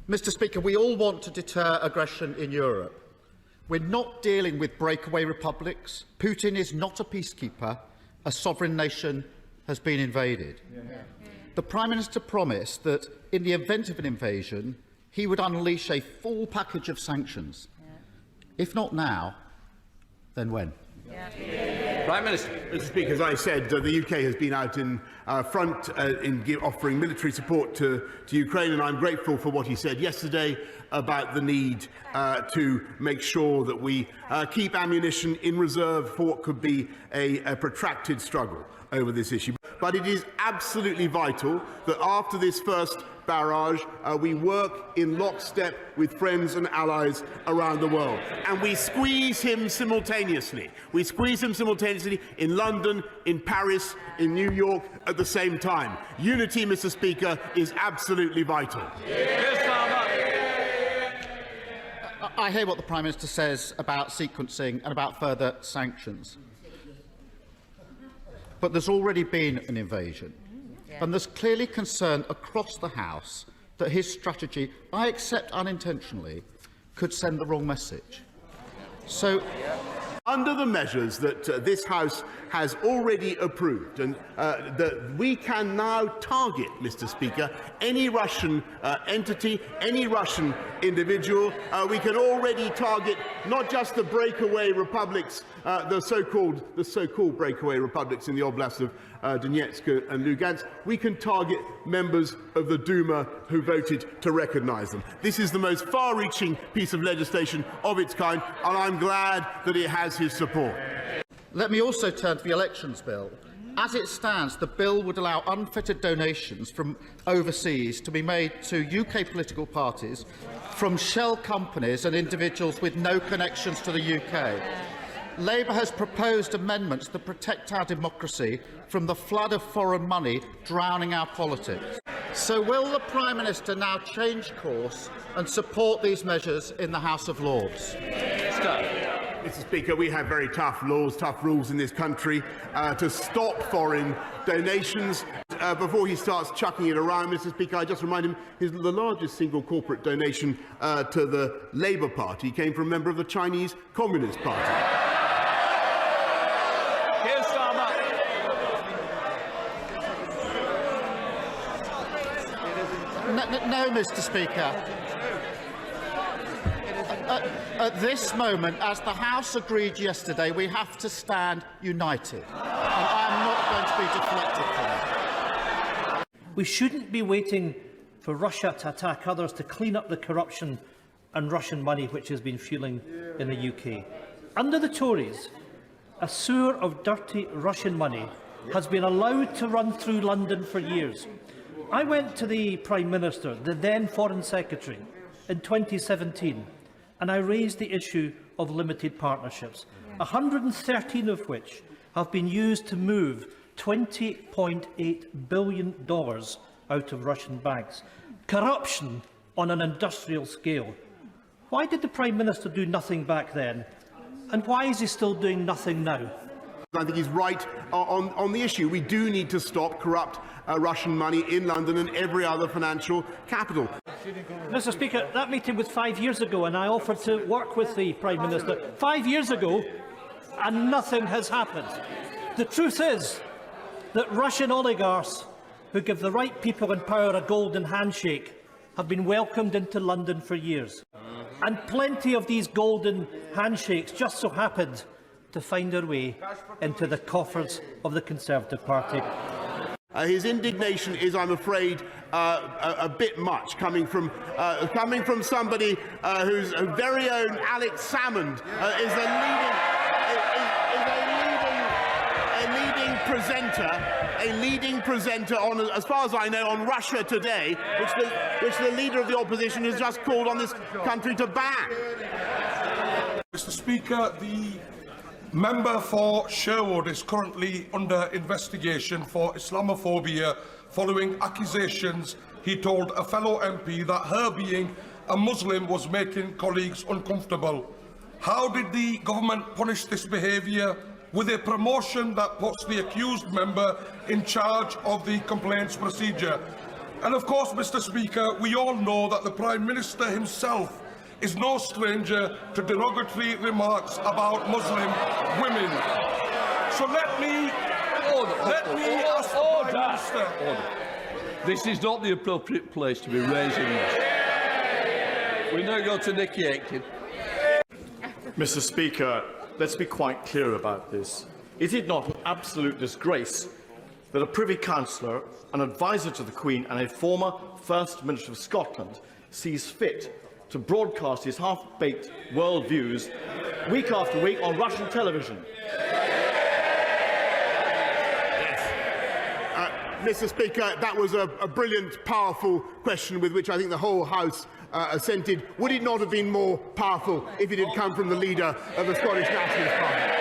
Mr. Speaker, we all want to deter aggression in Europe. We're not dealing with breakaway republics. Putin is not a peacekeeper. A sovereign nation has been invaded. The Prime Minister promised that in the event of an invasion, he would unleash a full package of sanctions. If not now, then when? Prime Minister. Mr. Speaker, as I said, the UK has been out in front in offering military support to Ukraine, and I'm grateful for what he said yesterday about the need to make sure that we keep ammunition in reserve for what could be a protracted struggle over this issue. But it is absolutely vital that after this first barrage, we work in lockstep with friends and allies around the world. And we squeeze him simultaneously. We squeeze him simultaneously in London, in Paris, in New York at the same time. Unity, Mr. Speaker, is absolutely vital. I hear what the Prime Minister says about sequencing and about further sanctions. But there's already been an invasion. And there's clearly concern across the House that his strategy, I accept unintentionally, could send the wrong message. So, under the measures that this House has already approved, and that we can now target, Mr. Speaker, any Russian entity, any Russian individual. We can already target not just the breakaway republics, the so-called breakaway republics in the Oblast of Donetsk and Lugansk. We can target members of the Duma who voted to recognise them. This is the most far-reaching piece of legislation of its kind, and I'm glad that it has his support. let me also turn to the elections bill. As it stands, the bill would allow unfettered donations from overseas to be made to UK political parties from shell companies and individuals with no connections to the UK. Labour has proposed amendments that protect our democracy from the flood of foreign money drowning our politics. So will the Prime Minister now change course and support these measures in the House of Lords? Mr. Speaker, we have very tough laws, tough rules in this country to stop foreign donations. Before he starts chucking it around, Mr. Speaker, I just remind him the largest single corporate donation to the Labour Party came from a member of the Chinese Communist Party. No, Mr. Speaker. At this moment, as the House agreed yesterday, we have to stand united. And I am not going to be deflected from it. We shouldn't be waiting for Russia to attack others to clean up the corruption and Russian money which has been fuelling in the UK. Under the Tories, a sewer of dirty Russian money has been allowed to run through London for years. I went to the Prime Minister, the then Foreign Secretary, in 2017, and I raised the issue of limited partnerships, 113 of which have been used to move $20.8 billion out of Russian banks. Corruption on an industrial scale. Why did the Prime Minister do nothing back then? And why is he still doing nothing now? I think he's right on the issue. We do need to stop corrupt Russian money in London and every other financial capital. Mr. Speaker, that meeting was 5 years ago, and I offered to work with the Prime Minister 5 years ago, and nothing has happened. The truth is that Russian oligarchs who give the right people in power a golden handshake have been welcomed into London for years. And plenty of these golden handshakes just so happened to find their way into the coffers of the Conservative Party. His indignation is, I'm afraid, a bit much, coming from somebody whose very own Alex Salmond is a leading presenter on, as far as I know, on Russia Today, which the leader of the opposition has just called on this country to ban. Mr. Speaker, the member for Sherwood is currently under investigation for Islamophobia following accusations he told a fellow MP that her being a Muslim was making colleagues uncomfortable. How did the government punish this behaviour? With a promotion that puts the accused member in charge of the complaints procedure? And of course, Mr. Speaker, we all know that the Prime Minister himself is no stranger to derogatory remarks about Muslim women. So let me ask the Prime Minister. Order. This is not the appropriate place to be raising this. We now go to Nicky Aitken. Mr. Speaker, let's be quite clear about this. Is it not an absolute disgrace that a Privy Councillor, an advisor to the Queen and a former First Minister of Scotland sees fit to broadcast his half-baked world views week after week on Russian television? Mr. Speaker, that was a brilliant, powerful question with which I think the whole House assented. Would it not have been more powerful if it had come from the leader of the Scottish Nationalist Party?